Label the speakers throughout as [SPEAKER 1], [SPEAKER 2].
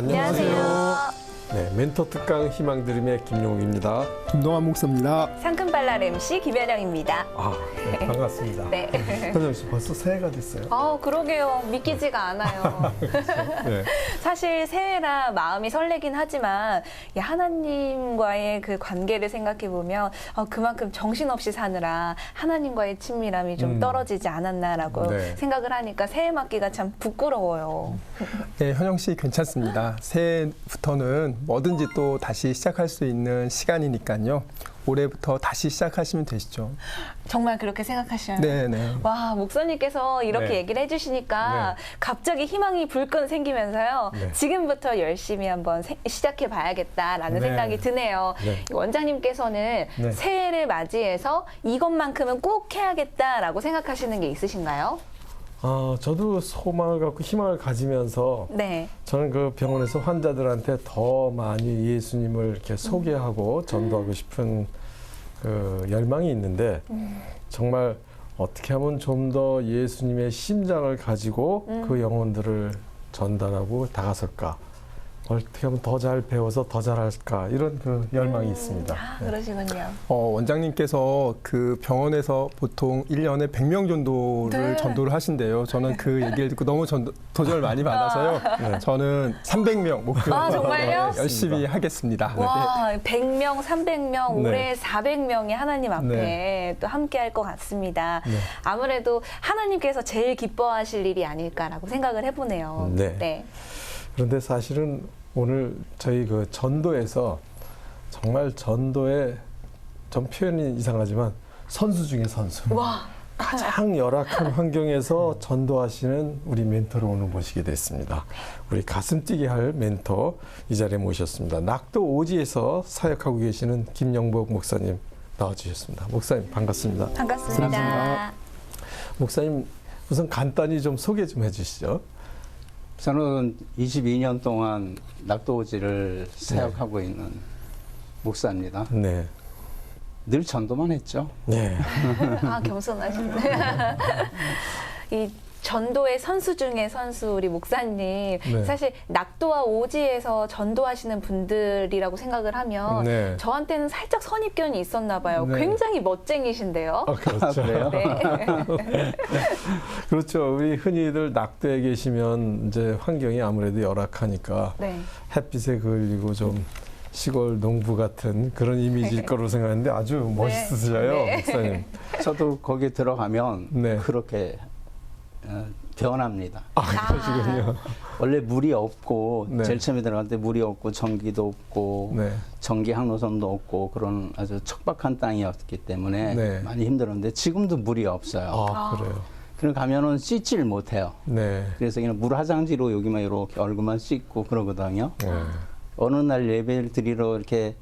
[SPEAKER 1] 안녕하세요.
[SPEAKER 2] 네, 멘토 특강 희망드림의 김용욱입니다.
[SPEAKER 3] 김동환 목사입니다.
[SPEAKER 1] 상큼발랄 MC 김혜령입니다.
[SPEAKER 2] 네, 반갑습니다.
[SPEAKER 1] 네.
[SPEAKER 2] 현영 씨 벌써 새해가 됐어요.
[SPEAKER 1] 그러게요. 믿기지가 않아요.
[SPEAKER 2] 네.
[SPEAKER 1] 사실 새해라 마음이 설레긴 하지만 하나님과의 그 관계를 생각해 보면 그만큼 정신없이 사느라 하나님과의 친밀함이 좀 떨어지지 않았나라고
[SPEAKER 2] 네.
[SPEAKER 1] 생각을 하니까 새해 맞기가 참 부끄러워요.
[SPEAKER 3] 네, 현영 씨 괜찮습니다. 새해부터는 뭐든지 또 다시 시작할 수 있는 시간이니까요. 올해부터 다시 시작하시면 되시죠.
[SPEAKER 1] 정말 그렇게 생각하셔요?
[SPEAKER 3] 네.
[SPEAKER 1] 와, 목사님께서 이렇게
[SPEAKER 2] 네.
[SPEAKER 1] 얘기를 해주시니까
[SPEAKER 2] 네.
[SPEAKER 1] 갑자기 희망이 불끈 생기면서요.
[SPEAKER 2] 네.
[SPEAKER 1] 지금부터 열심히 한번 시작해 봐야겠다라는
[SPEAKER 3] 네.
[SPEAKER 1] 생각이 드네요.
[SPEAKER 2] 네.
[SPEAKER 1] 원장님께서는
[SPEAKER 2] 네.
[SPEAKER 1] 새해를 맞이해서 이것만큼은 꼭 해야겠다라고 생각하시는 게 있으신가요?
[SPEAKER 2] 저도 소망을 갖고 희망을 가지면서
[SPEAKER 1] 네.
[SPEAKER 2] 저는 그 병원에서 환자들한테 더 많이 예수님을 이렇게 소개하고 전도하고 싶은 그 열망이 있는데 정말 어떻게 하면 좀 더 예수님의 심장을 가지고 그 영혼들을 전달하고 다가설까? 어떻게 하면 더 잘 배워서 더 잘할까? 이런 그 열망이 있습니다. 네.
[SPEAKER 1] 그러시군요.
[SPEAKER 3] 원장님께서 그 병원에서 보통 1년에 100명 정도를
[SPEAKER 1] 네.
[SPEAKER 3] 전도를 하신대요. 저는 그 얘기를 듣고 너무 도전을 많이 받아서요.
[SPEAKER 2] 네.
[SPEAKER 3] 저는 300명 목표로
[SPEAKER 1] 정말요?
[SPEAKER 3] 열심히 하겠습니다.
[SPEAKER 1] 와, 100명, 300명,
[SPEAKER 2] 네.
[SPEAKER 1] 올해 400명이 하나님 앞에
[SPEAKER 2] 네.
[SPEAKER 1] 또 함께 할 것 같습니다.
[SPEAKER 2] 네.
[SPEAKER 1] 아무래도 하나님께서 제일 기뻐하실 일이 아닐까라고 생각을 해보네요.
[SPEAKER 2] 네. 그런데 사실은 오늘 저희 그 전도에서 정말 전도의 좀 표현이 이상하지만 선수 중에 선수.
[SPEAKER 1] 와.
[SPEAKER 2] 가장 열악한 환경에서 전도하시는 우리 멘토를 오늘 모시게 됐습니다. 우리 가슴 뛰게 할 멘토 이 자리에 모셨습니다. 낙도 오지에서 사역하고 계시는 김영복 목사님 나와주셨습니다. 목사님 반갑습니다.
[SPEAKER 1] 반갑습니다.
[SPEAKER 3] 반갑습니다.
[SPEAKER 2] 목사님 우선 간단히 좀 소개 좀 해주시죠.
[SPEAKER 4] 저는 22년 동안 낙도오지를 사역하고 있는 목사입니다.
[SPEAKER 2] 네.
[SPEAKER 4] 늘 전도만 했죠.
[SPEAKER 2] 네.
[SPEAKER 1] 겸손하시네. 이 전도의 선수 중에 선수 우리 목사님
[SPEAKER 2] 네.
[SPEAKER 1] 사실 낙도와 오지에서 전도하시는 분들이라고 생각을 하면
[SPEAKER 2] 네.
[SPEAKER 1] 저한테는 살짝 선입견이 있었나 봐요.
[SPEAKER 2] 네.
[SPEAKER 1] 굉장히 멋쟁이신데요.
[SPEAKER 2] 그렇죠.
[SPEAKER 4] 그래요?
[SPEAKER 1] 네.
[SPEAKER 2] 그렇죠. 우리 흔히들 낙도에 계시면 이제 환경이 아무래도 열악하니까
[SPEAKER 1] 네.
[SPEAKER 2] 햇빛에 그을리고 좀 시골 농부 같은 그런 이미지일 거로 생각했는데 아주 멋있으셔요,
[SPEAKER 1] 네.
[SPEAKER 2] 목사님.
[SPEAKER 4] 저도 거기 들어가면
[SPEAKER 2] 네.
[SPEAKER 4] 그렇게 변합니다.
[SPEAKER 2] 그러시군요.
[SPEAKER 4] 원래 물이 없고
[SPEAKER 2] 네.
[SPEAKER 4] 제일 처음에 들어갈 때 물이 없고 전기도 없고
[SPEAKER 2] 네.
[SPEAKER 4] 전기 항로선도 없고 그런 아주 척박한 땅이었기 때문에
[SPEAKER 2] 네.
[SPEAKER 4] 많이 힘들었는데 지금도 물이 없어요.
[SPEAKER 2] 그래요.
[SPEAKER 4] 그럼 가면은 씻지를 못해요.
[SPEAKER 2] 네.
[SPEAKER 4] 그래서 그냥 물 화장지로 여기만 이렇게 얼굴만 씻고 그러거든요.
[SPEAKER 2] 네.
[SPEAKER 4] 어느 날 예배를 드리러 이렇게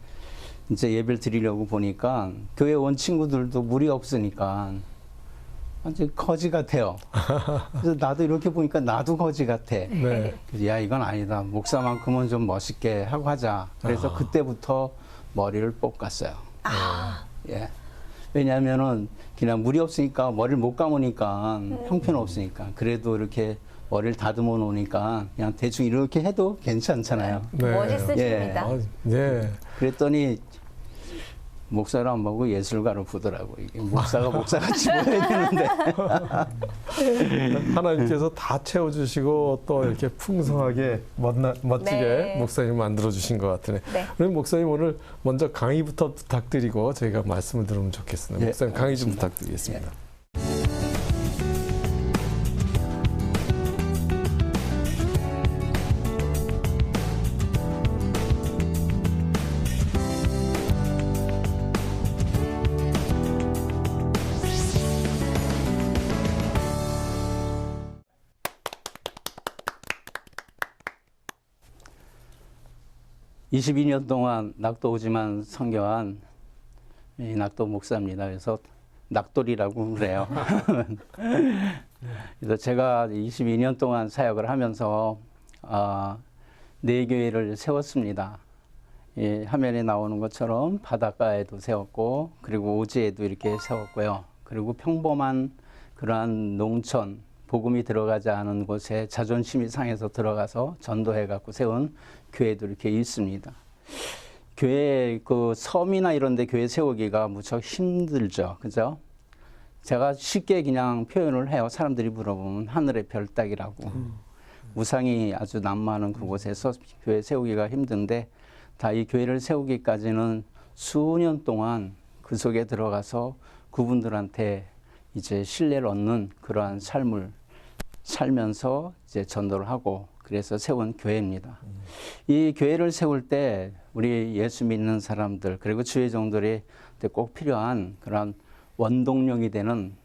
[SPEAKER 4] 이제 예배를 드리려고 보니까 교회 온 친구들도 물이 없으니까 완전 거지 같아요. 그래서 나도 이렇게 보니까 나도 거지 같아.
[SPEAKER 2] 네.
[SPEAKER 4] 그래서 야 이건 아니다. 목사만큼은 좀 멋있게 하고 하자. 그래서 그때부터 머리를 뽑았어요. 예. 왜냐하면은 그냥 물이 없으니까 머리를 못 감으니까 형편없으니까 그래도 이렇게 머리를 다듬어 놓으니까 그냥 대충 이렇게 해도 괜찮잖아요.
[SPEAKER 2] 네.
[SPEAKER 1] 멋있으십니다.
[SPEAKER 2] 네.
[SPEAKER 4] 그랬더니 목사를 안 보고 예술가로 보더라고. 이게 목사가 목사같이 보여야 되는데.
[SPEAKER 2] 하나님께서 다 채워주시고 또 이렇게 풍성하게 멋지게
[SPEAKER 1] 네.
[SPEAKER 2] 목사님 만들어주신 것 같으네.
[SPEAKER 1] 네.
[SPEAKER 2] 그럼 목사님 오늘 먼저 강의부터 부탁드리고 저희가 말씀을 들으면 좋겠습니다.
[SPEAKER 4] 예,
[SPEAKER 2] 목사님 강의 좀
[SPEAKER 4] 알겠습니다.
[SPEAKER 2] 부탁드리겠습니다.
[SPEAKER 4] 이십이 년 동안 낙도 오지만 선교한 이 낙도 목사입니다. 그래서 낙돌이라고 그래요. 그래서 제가 22년 동안 사역을 하면서 네 교회를 세웠습니다. 이 화면에 나오는 것처럼 바닷가에도 세웠고 그리고 오지에도 이렇게 세웠고요. 그리고 평범한 그러한 농촌 복음이 들어가지 않은 곳에 자존심이 상해서 들어가서 전도해 갖고 세운 교회도 이렇게 있습니다. 교회 그 섬이나 이런 데 교회 세우기가 무척 힘들죠. 그죠? 제가 쉽게 그냥 표현을 해요. 사람들이 물어보면 하늘의 별 따기라고. 우상이 아주 난무하는 그곳에서 교회 세우기가 힘든데 다 이 교회를 세우기까지는 수년 동안 그 속에 들어가서 그분들한테 이제 신뢰를 얻는 그러한 삶을 살면서 이제 전도를 하고 그래서 세운 교회입니다. 이 교회를 세울 때 우리 예수 믿는 사람들 그리고 주의 종들이 꼭 필요한 그런 원동력이 되는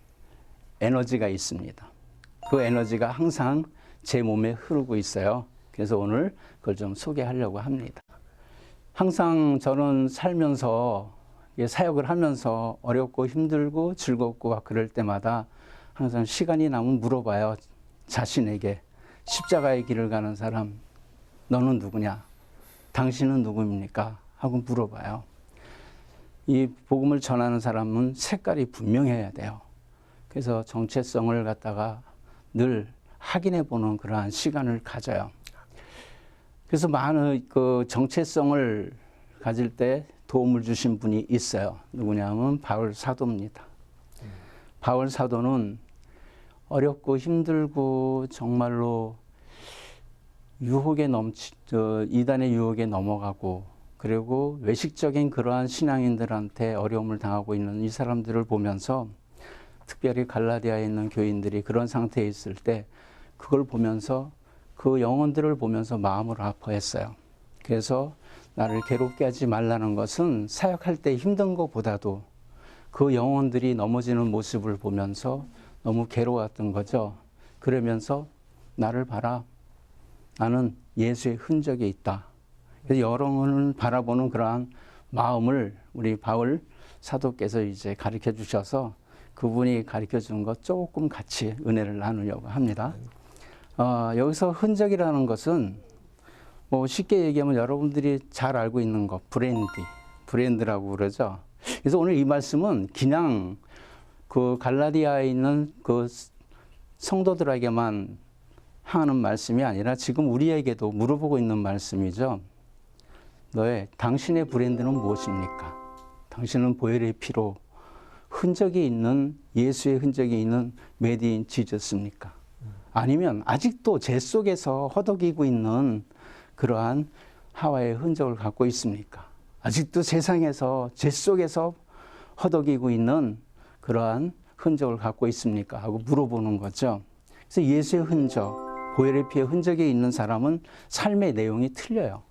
[SPEAKER 4] 에너지가 있습니다. 그 에너지가 항상 제 몸에 흐르고 있어요. 그래서 오늘 그걸 좀 소개하려고 합니다. 항상 저는 살면서 사역을 하면서 어렵고 힘들고 즐겁고 그럴 때마다 항상 시간이 나면 물어봐요. 자신에게 십자가의 길을 가는 사람 너는 누구냐? 당신은 누구입니까? 하고 물어봐요. 이 복음을 전하는 사람은 색깔이 분명해야 돼요. 그래서 정체성을 갖다가 늘 확인해 보는 그러한 시간을 가져요. 그래서 많은 그 정체성을 가질 때 도움을 주신 분이 있어요. 누구냐면 바울 사도입니다. 바울 사도는 어렵고 힘들고 정말로 이단의 유혹에 넘어가고 그리고 외식적인 그러한 신앙인들한테 어려움을 당하고 있는 이 사람들을 보면서 특별히 갈라디아에 있는 교인들이 그런 상태에 있을 때 그걸 보면서 그 영혼들을 보면서 마음을 아파했어요. 그래서 나를 괴롭게 하지 말라는 것은 사역할 때 힘든 것보다도 그 영혼들이 넘어지는 모습을 보면서 너무 괴로웠던 거죠. 그러면서 나를 봐라. 나는 예수의 흔적이 있다. 그래서 영혼을 바라보는 그러한 마음을 우리 바울 사도께서 이제 가르쳐 주셔서 그분이 가르쳐 준 것 조금 같이 은혜를 나누려고 합니다. 여기서 흔적이라는 것은 뭐 쉽게 얘기하면 여러분들이 잘 알고 있는 것, 브랜드라고 그러죠. 그래서 오늘 이 말씀은 그냥 그 갈라디아에 있는 그 성도들에게만 하는 말씀이 아니라 지금 우리에게도 물어보고 있는 말씀이죠. 당신의 브랜드는 무엇입니까? 당신은 보혈의 피로 흔적이 있는 예수의 흔적이 있는 메드 인 지저스입니까? 아니면 아직도 제 속에서 허덕이고 있는 그러한 하와의 흔적을 갖고 있습니까? 아직도 세상에서 제 속에서 허덕이고 있는 그러한 흔적을 갖고 있습니까? 하고 물어보는 거죠. 그래서 예수의 흔적, 보혈의 피의 흔적이 있는 사람은 삶의 내용이 틀려요.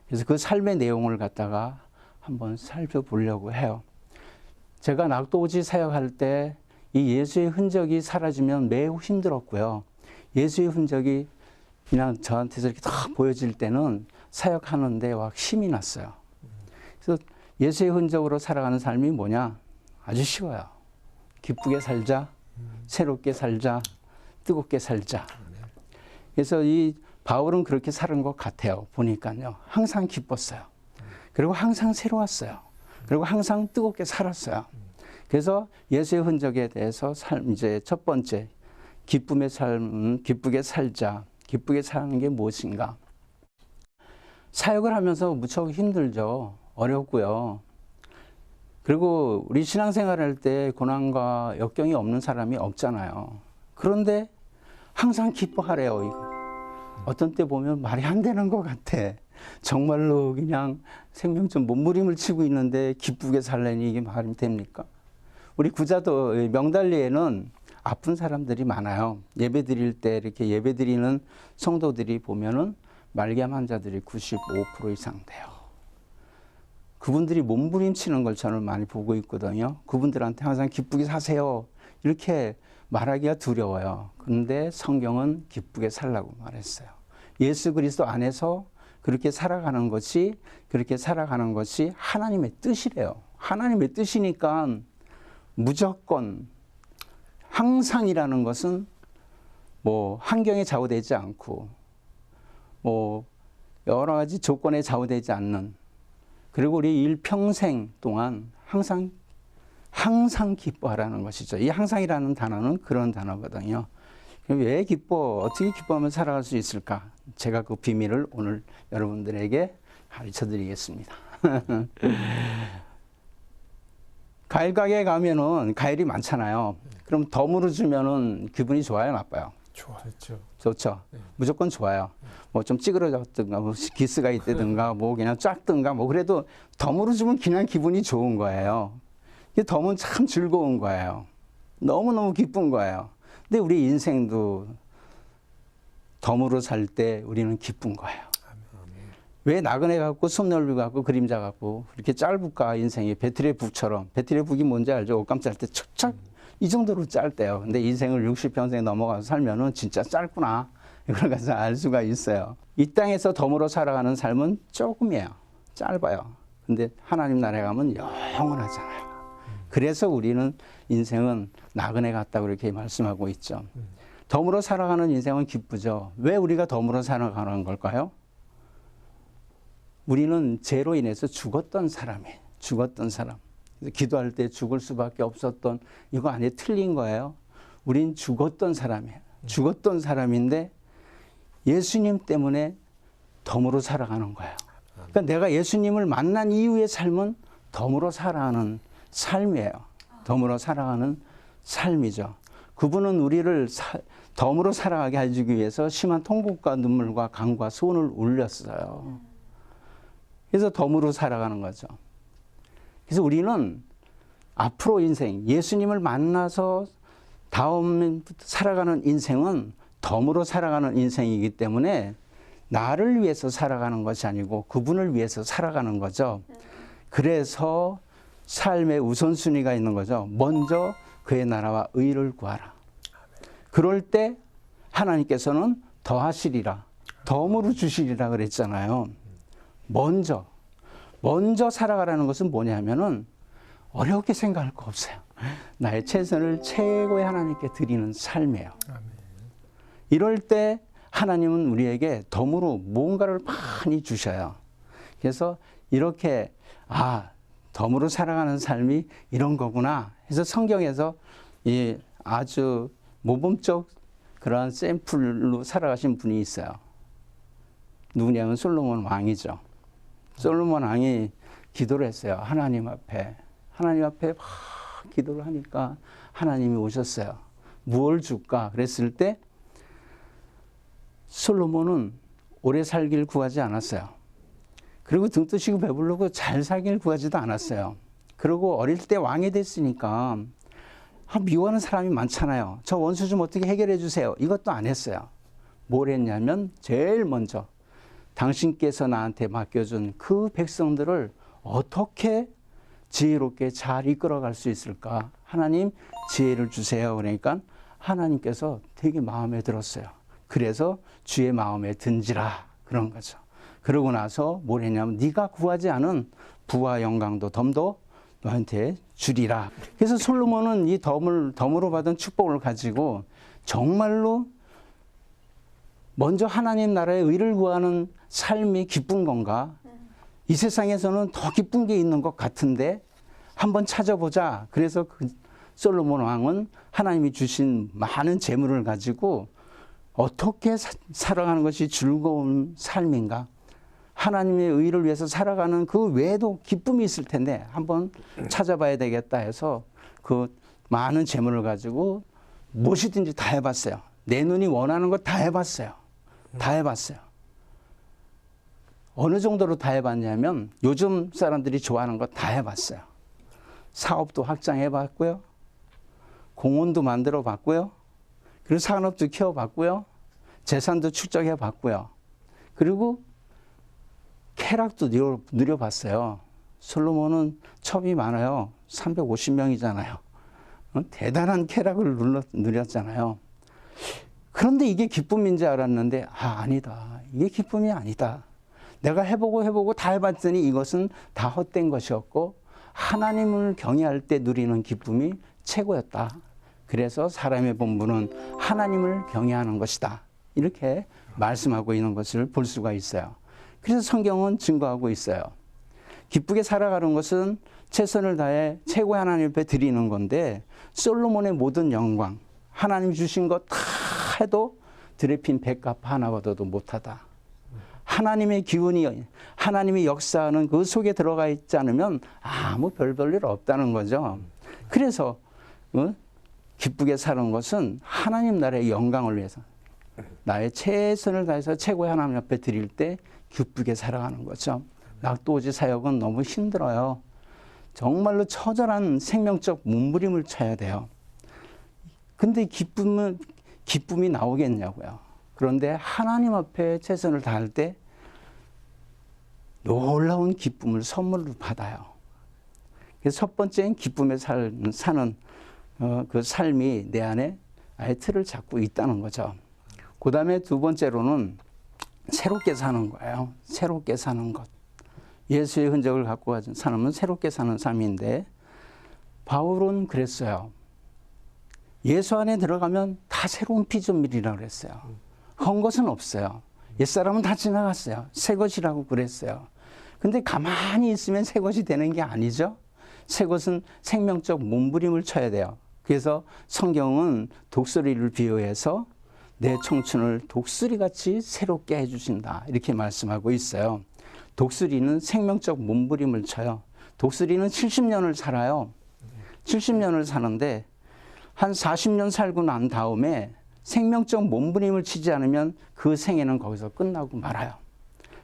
[SPEAKER 4] 그래서 그 삶의 내용을 갖다가 한번 살펴보려고 해요. 제가 낙도오지 사역할 때 이 예수의 흔적이 사라지면 매우 힘들었고요. 예수의 흔적이 그냥 저한테서 이렇게 딱 보여질 때는 사역하는데 막 힘이 났어요. 그래서 예수의 흔적으로 살아가는 삶이 뭐냐? 아주 쉬워요. 기쁘게 살자, 새롭게 살자, 뜨겁게 살자. 그래서 이 바울은 그렇게 사는 것 같아요. 보니까요. 항상 기뻤어요. 그리고 항상 새로웠어요. 그리고 항상 뜨겁게 살았어요. 그래서 예수의 흔적에 대해서 이제 첫 번째, 기쁨의 삶은 기쁘게 살자. 기쁘게 사는 게 무엇인가? 사역을 하면서 무척 힘들죠. 어렵고요. 그리고 우리 신앙생활할 때 고난과 역경이 없는 사람이 없잖아요. 그런데 항상 기뻐하래요. 이거. 어떤 때 보면 말이 안 되는 것 같아. 정말로 그냥 생명좀 몸부림을 치고 있는데 기쁘게 살려니 이게 말이 됩니까? 우리 구자도 명달리에는 아픈 사람들이 많아요. 예배 드릴 때 이렇게 예배 드리는 성도들이 보면은 말기암 환자들이 95% 이상 돼요. 그분들이 몸부림치는 걸 저는 많이 보고 있거든요. 그분들한테 항상 기쁘게 사세요. 이렇게 말하기가 두려워요. 그런데 성경은 기쁘게 살라고 말했어요. 예수 그리스도 안에서 그렇게 살아가는 것이 하나님의 뜻이래요. 하나님의 뜻이니까 무조건 항상이라는 것은 뭐 환경에 좌우되지 않고 뭐 여러 가지 조건에 좌우되지 않는, 그리고 우리 일평생 동안 항상 기뻐하라는 것이죠. 이 항상이라는 단어는 그런 단어거든요. 그럼 왜 기뻐? 어떻게 기뻐하면 살아갈 수 있을까? 제가 그 비밀을 오늘 여러분들에게 가르쳐 드리겠습니다. 과일 가게에 가면은 과일이 많잖아요. 그럼 덤으로 주면은 기분이 좋아요, 나빠요?
[SPEAKER 2] 좋죠.
[SPEAKER 4] 좋죠. 무조건 좋아요. 뭐 좀 찌그러졌든가, 뭐 기스가 있다든가, 뭐 그냥 쫙든가, 뭐 그래도 덤으로 주면 그냥 기분이 좋은 거예요. 이 덤은 참 즐거운 거예요. 너무너무 기쁜 거예요. 근데 우리 인생도 덤으로 살 때 우리는 기쁜 거예요. 왜 나그네 같고 솜넓이 같고 그림자 같고 이렇게 짧을까? 인생이 배틀의 북처럼. 배틀의 북이 뭔지 알죠? 옷감 짤 때 척척 이 정도로 짧대요. 근데 인생을 60평생 넘어가서 살면은 진짜 짧구나. 이걸 가서 알 수가 있어요. 이 땅에서 덤으로 살아가는 삶은 조금이에요. 짧아요. 근데 하나님 나라에 가면 영원하잖아요. 그래서 우리는 인생은 나그네 같다고 이렇게 말씀하고 있죠. 덤으로 살아가는 인생은 기쁘죠. 왜 우리가 덤으로 살아가는 걸까요? 우리는 죄로 인해서 죽었던 사람이에요. 죽었던 사람. 기도할 때 죽을 수밖에 없었던 이거 안에 틀린 거예요. 우린 죽었던 사람이에요. 죽었던 사람인데 예수님 때문에 덤으로 살아가는 거예요. 그러니까 내가 예수님을 만난 이후의 삶은 덤으로 살아가는 삶이에요. 덤으로 살아가는 삶이죠. 그분은 우리를 덤으로 살아가게 해주기 위해서 심한 통곡과 눈물과 강과 손을 울렸어요. 그래서 덤으로 살아가는 거죠. 그래서 우리는 앞으로 인생, 예수님을 만나서 다음 살아가는 인생은 덤으로 살아가는 인생이기 때문에 나를 위해서 살아가는 것이 아니고 그분을 위해서 살아가는 거죠. 그래서 삶의 우선순위가 있는 거죠. 먼저 그의 나라와 의를 구하라. 그럴 때 하나님께서는 더하시리라. 덤으로 주시리라 그랬잖아요. 먼저 살아가라는 것은 뭐냐면은 어렵게 생각할 거 없어요. 나의 최선을 최고의 하나님께 드리는 삶이에요. 이럴 때 하나님은 우리에게 덤으로 뭔가를 많이 주셔요. 그래서 이렇게 덤으로 살아가는 삶이 이런 거구나 해서 성경에서 이 아주 모범적 그러한 샘플로 살아가신 분이 있어요. 누구냐면 솔로몬 왕이죠. 솔로몬 왕이 기도를 했어요. 하나님 앞에 막 기도를 하니까 하나님이 오셨어요. 무엇을 줄까? 그랬을 때 솔로몬은 오래 살길 구하지 않았어요. 그리고 등 뜨시고 배부르고 잘 살길 구하지도 않았어요. 그리고 어릴 때 왕이 됐으니까 미워하는 사람이 많잖아요. 저 원수 좀 어떻게 해결해 주세요. 이것도 안 했어요. 뭘 했냐면 제일 먼저 당신께서 나한테 맡겨준 그 백성들을 어떻게 지혜롭게 잘 이끌어갈 수 있을까? 하나님 지혜를 주세요. 그러니까 하나님께서 되게 마음에 들었어요. 그래서 주의 마음에 든지라 그런 거죠. 그러고 나서 뭘 했냐면 네가 구하지 않은 부와 영광도 덤도 너한테 주리라. 그래서 솔로몬은 이 덤으로 받은 축복을 가지고 정말로 먼저 하나님 나라의 의를 구하는 삶이 기쁜 건가? 이 세상에서는 더 기쁜 게 있는 것 같은데 한번 찾아보자. 그래서 그 솔로몬 왕은 하나님이 주신 많은 재물을 가지고 어떻게 살아가는 것이 즐거운 삶인가? 하나님의 의를 위해서 살아가는 그 외에도 기쁨이 있을 텐데 한번 찾아봐야 되겠다 해서 그 많은 재물을 가지고 무엇이든지 다 해봤어요. 내 눈이 원하는 거 다 해봤어요. 다 해봤어요. 어느 정도로 다 해봤냐면 요즘 사람들이 좋아하는 거 다 해봤어요. 사업도 확장해봤고요. 공원도 만들어봤고요. 그리고 산업도 키워봤고요. 재산도 축적해봤고요. 그리고 쾌락도 누려봤어요. 솔로몬은 첩이 많아요. 350명이잖아요. 대단한 쾌락을 누렸잖아요. 그런데 이게 기쁨인지 알았는데 아니다. 이게 기쁨이 아니다. 내가 해보고 다 해봤더니 이것은 다 헛된 것이었고 하나님을 경외할 때 누리는 기쁨이 최고였다. 그래서 사람의 본분은 하나님을 경외하는 것이다. 이렇게 말씀하고 있는 것을 볼 수가 있어요. 그래서 성경은 증거하고 있어요. 기쁘게 살아가는 것은 최선을 다해 최고의 하나님 앞에 드리는 건데 솔로몬의 모든 영광, 하나님 주신 것 다 해도 드레핀 백합 하나보다도 못하다. 하나님의 기운이, 하나님의 역사는 그 속에 들어가 있지 않으면 아무 별 볼 일 없다는 거죠. 그래서 기쁘게 사는 것은 하나님 나라의 영광을 위해서 나의 최선을 다해서 최고의 하나님 앞에 드릴 때 기쁘게 살아가는 거죠. 낙도오지 사역은 너무 힘들어요. 정말로 처절한 생명적 몸부림을 쳐야 돼요. 근데 기쁨이 나오겠냐고요. 그런데 하나님 앞에 최선을 다할 때 놀라운 기쁨을 선물로 받아요. 그래서 첫 번째는 기쁨에 사는 그 삶이 내 안에 아예 틀을 잡고 있다는 거죠. 그 다음에 두 번째로는 새롭게 사는 거예요. 새롭게 사는 것. 예수의 흔적을 갖고 가진 사람은 새롭게 사는 삶인데 바울은 그랬어요. 예수 안에 들어가면 다 새로운 피조물이라고 그랬어요. 헌 것은 없어요. 옛사람은 다 지나갔어요. 새 것이라고 그랬어요. 근데 가만히 있으면 새 것이 되는 게 아니죠. 새 것은 생명적 몸부림을 쳐야 돼요. 그래서 성경은 독수리를 비유해서 내 청춘을 독수리같이 새롭게 해주신다. 이렇게 말씀하고 있어요. 독수리는 생명적 몸부림을 쳐요. 독수리는 70년을 살아요. 70년을 사는데 한 40년 살고 난 다음에 생명적 몸부림을 치지 않으면 그 생애는 거기서 끝나고 말아요.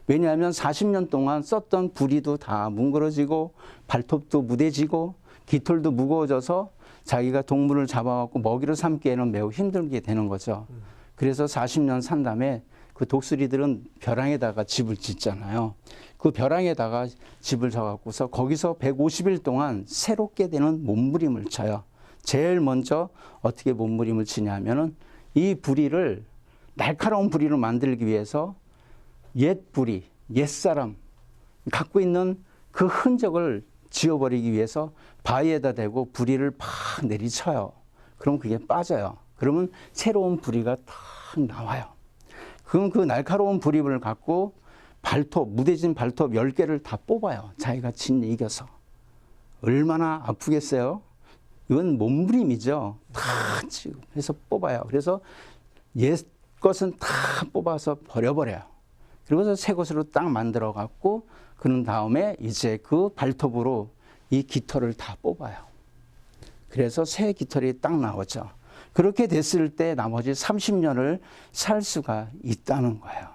[SPEAKER 4] 왜냐하면 40년 동안 썼던 부리도 다 뭉그러지고 발톱도 무뎌지고 깃털도 무거워져서 자기가 동물을 잡아갖고 먹이로 삼기에는 매우 힘들게 되는 거죠. 그래서 40년 산 다음에 그 독수리들은 벼랑에다가 집을 짓잖아요. 그 벼랑에다가 집을 져갖고서 거기서 150일 동안 새롭게 되는 몸부림을 쳐요. 제일 먼저 어떻게 몸부림을 치냐면은 이 부리를 날카로운 부리를 만들기 위해서 옛 부리, 옛사람 갖고 있는 그 흔적을 지워버리기 위해서 바위에다 대고 부리를 팍 내리쳐요. 그럼 그게 빠져요. 그러면 새로운 부리가 탁 나와요. 그럼 그 날카로운 부리를 갖고 발톱, 무뎌진 발톱 10개를 다 뽑아요. 자기가 진 이겨서. 얼마나 아프겠어요? 이건 몸부림이죠. 다 해서 뽑아요. 그래서 옛 것은 다 뽑아서 버려버려요. 그리고서 새 것으로 딱 만들어 갖고 그런 다음에 이제 그 발톱으로 이 깃털을 다 뽑아요. 그래서 새 깃털이 딱 나오죠. 그렇게 됐을 때 나머지 30년을 살 수가 있다는 거예요.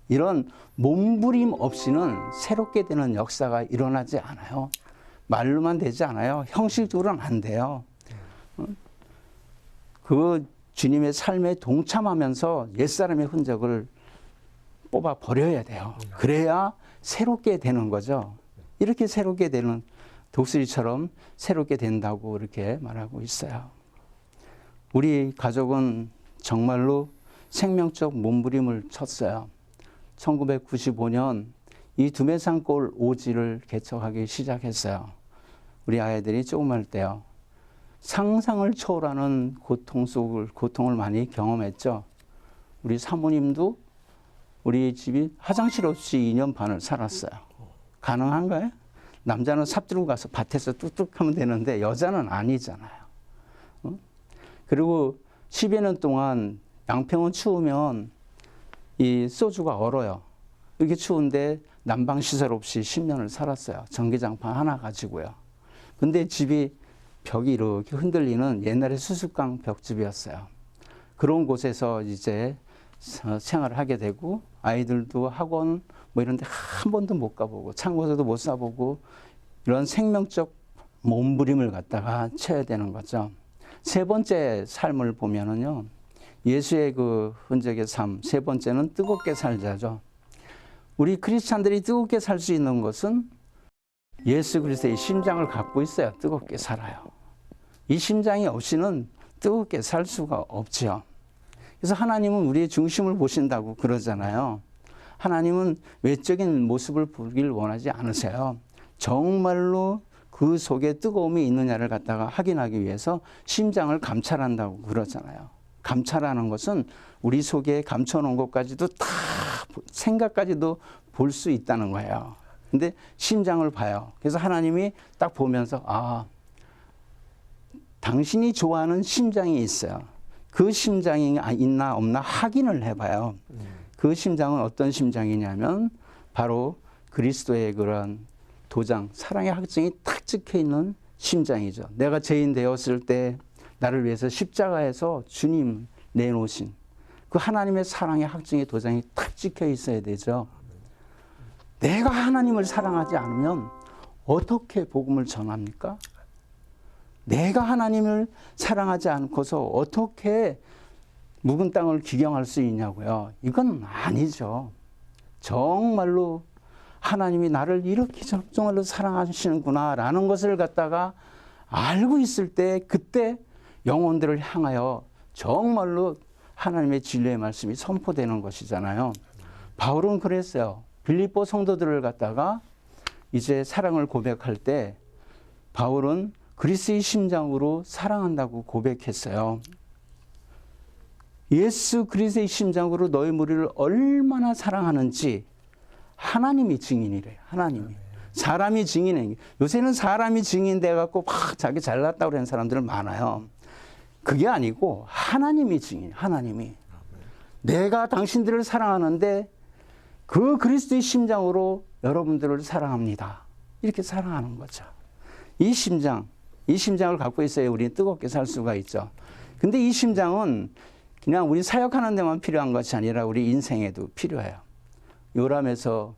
[SPEAKER 4] 이런 몸부림 없이는 새롭게 되는 역사가 일어나지 않아요. 말로만 되지 않아요. 형식적으로는 안 돼요. 그 주님의 삶에 동참하면서 옛사람의 흔적을 뽑아 버려야 돼요. 그래야 새롭게 되는 거죠. 이렇게 새롭게 되는 독수리처럼 새롭게 된다고 이렇게 말하고 있어요. 우리 가족은 정말로 생명적 몸부림을 쳤어요. 1995년 이 두메산골 오지를 개척하기 시작했어요. 우리 아이들이 조그말 때요. 상상을 초월하는 고통을 많이 경험했죠. 우리 사모님도 우리 집이 화장실 없이 2년 반을 살았어요. 가능한가요? 남자는 삽 들고 가서 밭에서 뚝뚝 하면 되는데 여자는 아니잖아요. 그리고 10여 년 동안 양평은 추우면 이 소주가 얼어요. 이렇게 추운데 난방시설 없이 10년을 살았어요. 전기장판 하나 가지고요. 근데 집이 벽이 이렇게 흔들리는 옛날에 수수깡 벽집이었어요. 그런 곳에서 이제 생활을 하게 되고 아이들도 학원 뭐 이런 데 한 번도 못 가보고 창고에서도 못 사보고 이런 생명적 몸부림을 갖다가 쳐야 되는 거죠. 세 번째 삶을 보면은요. 예수의 그 흔적의 삶, 세 번째는 뜨겁게 살자죠. 우리 크리스찬들이 뜨겁게 살 수 있는 것은 예수 그리스도의 심장을 갖고 있어야 뜨겁게 살아요. 이 심장이 없이는 뜨겁게 살 수가 없지요. 그래서 하나님은 우리의 중심을 보신다고 그러잖아요. 하나님은 외적인 모습을 보길 원하지 않으세요. 정말로 그 속에 뜨거움이 있느냐를 갖다가 확인하기 위해서 심장을 감찰한다고 그러잖아요. 감찰하는 것은 우리 속에 감춰놓은 것까지도 다 생각까지도 볼 수 있다는 거예요. 근데 심장을 봐요. 그래서 하나님이 딱 보면서 당신이 좋아하는 심장이 있어요. 그 심장이 있나 없나 확인을 해봐요. 그 심장은 어떤 심장이냐면 바로 그리스도의 그런 도장, 사랑의 확증이 탁 찍혀 있는 심장이죠. 내가 죄인 되었을 때 나를 위해서 십자가에서 주님 내놓으신 그 하나님의 사랑의 확증의 도장이 탁 찍혀 있어야 되죠. 내가 하나님을 사랑하지 않으면 어떻게 복음을 전합니까? 내가 하나님을 사랑하지 않고서 어떻게 묵은 땅을 기경할 수 있냐고요. 이건 아니죠. 정말로 하나님이 나를 이렇게 정말로 사랑하시는구나라는 것을 갖다가 알고 있을 때 그때 영혼들을 향하여 정말로 하나님의 진리의 말씀이 선포되는 것이잖아요. 바울은 그랬어요. 빌립보 성도들을 갖다가 이제 사랑을 고백할 때 바울은 그리스도의 심장으로 사랑한다고 고백했어요. 예수 그리스도의 심장으로 너희 무리를 얼마나 사랑하는지 하나님이 증인이래요. 하나님이. 사람이 증인해. 요새는 사람이 증인돼 갖고 막 자기 잘났다고 그러는 사람들 많아요. 그게 아니고 하나님이 증인. 하나님이. 내가 당신들을 사랑하는데 그 그리스도의 심장으로 여러분들을 사랑합니다. 이렇게 사랑하는 거죠. 이 심장을 갖고 있어야 우리는 뜨겁게 살 수가 있죠. 근데 이 심장은 그냥 우리 사역하는 데만 필요한 것이 아니라 우리 인생에도 필요해요. 요람에서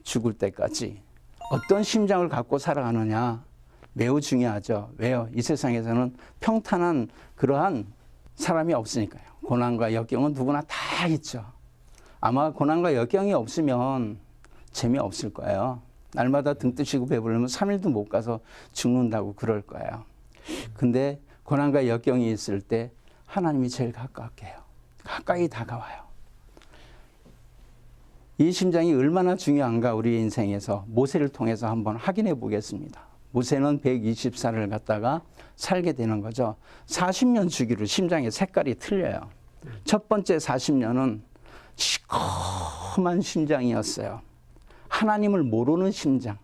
[SPEAKER 4] 죽을 때까지 어떤 심장을 갖고 살아가느냐 매우 중요하죠. 왜요? 이 세상에서는 평탄한 그러한 사람이 없으니까요. 고난과 역경은 누구나 다 있죠. 아마 고난과 역경이 없으면 재미없을 거예요. 날마다 등 뜨시고 배부르면 3일도 못 가서 죽는다고 그럴 거예요. 근데 고난과 역경이 있을 때 하나님이 제일 가깝게 해요. 가까이 다가와요. 이 심장이 얼마나 중요한가 우리 인생에서 모세를 통해서 한번 확인해 보겠습니다. 모세는 120살을 갖다가 살게 되는 거죠. 40년 주기로 심장의 색깔이 틀려요. 첫 번째 40년은 시커먼 심장이었어요. 하나님을 모르는 심장.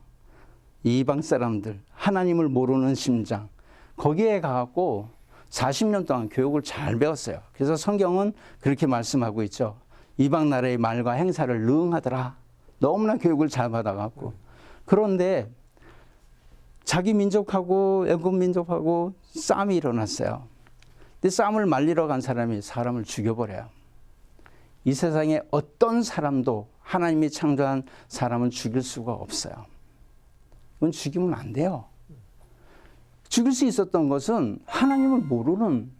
[SPEAKER 4] 이방 사람들, 하나님을 모르는 심장. 거기에 가갖고 40년 동안 교육을 잘 배웠어요. 그래서 성경은 그렇게 말씀하고 있죠. 이방 나라의 말과 행사를 능하더라. 너무나 교육을 잘 받아갖고. 그런데 자기 민족하고 애굽 민족하고 싸움이 일어났어요. 근데 싸움을 말리러 간 사람이 사람을 죽여버려요. 이 세상에 어떤 사람도 하나님이 창조한 사람을 죽일 수가 없어요. 그건 죽이면 안 돼요. 죽일 수 있었던 것은 하나님을 모르는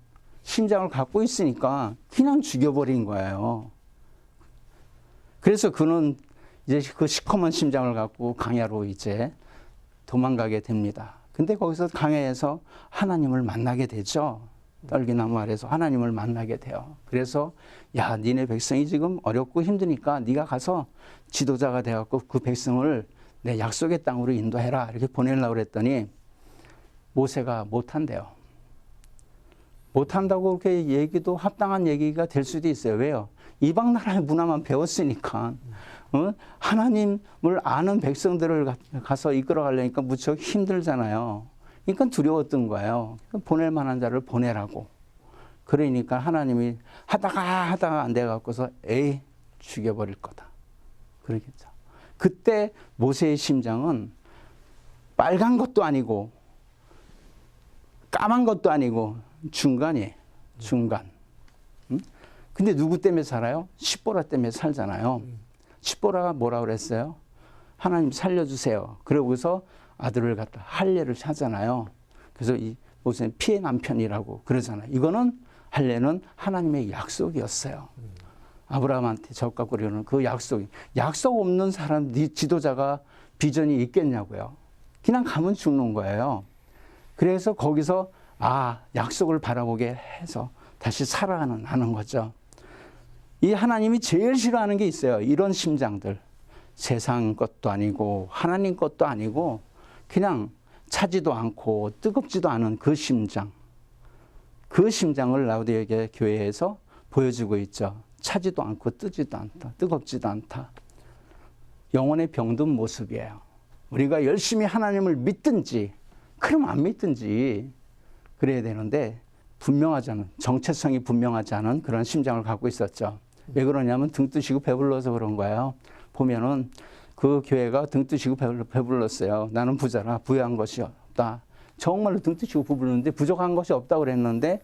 [SPEAKER 4] 심장을 갖고 있으니까 그냥 죽여버린 거예요. 그래서 그는 이제 그 시커먼 심장을 갖고 광야로 이제 도망가게 됩니다. 근데 거기서 광야에서 하나님을 만나게 되죠. 떨기나무 아래서 하나님을 만나게 돼요. 그래서 야, 니네 백성이 지금 어렵고 힘드니까 네가 가서 지도자가 돼갖고 그 백성을 내 약속의 땅으로 인도해라 이렇게 보내려고 그랬더니 모세가 못한대요. 못한다고 그렇게 얘기도 합당한 얘기가 될 수도 있어요. 왜요? 이방 나라의 문화만 배웠으니까 하나님을 아는 백성들을 가서 이끌어가려니까 무척 힘들잖아요. 그러니까 두려웠던 거예요. 보낼 만한 자를 보내라고. 그러니까 하나님이 하다가 안 돼갖고서 에이 죽여버릴 거다. 그러겠죠. 그때 모세의 심장은 빨간 것도 아니고 까만 것도 아니고 중간이에요. 중간. 근데 누구 때문에 살아요? 십보라 때문에 살잖아요. 십보라가 뭐라 그랬어요? 하나님 살려주세요. 그러고서 아들을 갖다 할례를 하잖아요. 그래서 이 모세는 피의 남편이라고 그러잖아요. 이거는 할례는 하나님의 약속이었어요. 아브라함한테 적갖고 그러는 그 약속 없는 사람, 네 지도자가 비전이 있겠냐고요. 그냥 가면 죽는 거예요. 그래서 거기서 약속을 바라보게 해서 다시 살아가는 거죠. 이 하나님이 제일 싫어하는 게 있어요. 이런 심장들. 세상 것도 아니고 하나님 것도 아니고 그냥 차지도 않고 뜨겁지도 않은 그 심장. 그 심장을 라우디게아 교회에서 보여주고 있죠. 차지도 않고 뜨지도 않다. 뜨겁지도 않다. 영혼의 병든 모습이에요. 우리가 열심히 하나님을 믿든지 그럼 안 믿든지 그래야 되는데 분명하지 않은, 정체성이 분명하지 않은 그런 심장을 갖고 있었죠. 왜 그러냐면 등 뜨시고 배불러서 그런 거예요. 보면은 그 교회가 등 뜨시고 배불렀어요. 나는 부자라 부유한 것이 없다. 정말로 등 뜨시고 배불렀는데 부족한 것이 없다고 그랬는데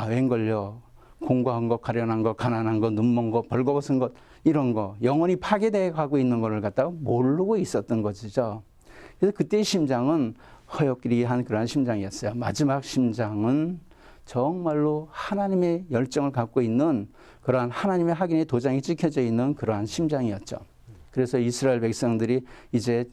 [SPEAKER 4] 웬걸요. 공고한 것, 가련한 것, 가난한 것, 눈먼 것, 벌거벗은 것 이런 거 영혼이 파괴되어 가고 있는 것을 갖다가 모르고 있었던 것이죠. 그래서 그때의 심장은 허역기리한 그러한 심장이었어요. 마지막 심장은 정말로 하나님의 열정을 갖고 있는 그러한 하나님의 확인의 도장이 찍혀져 있는 그러한 심장이었죠. 그래서 이스라엘 백성들이 이제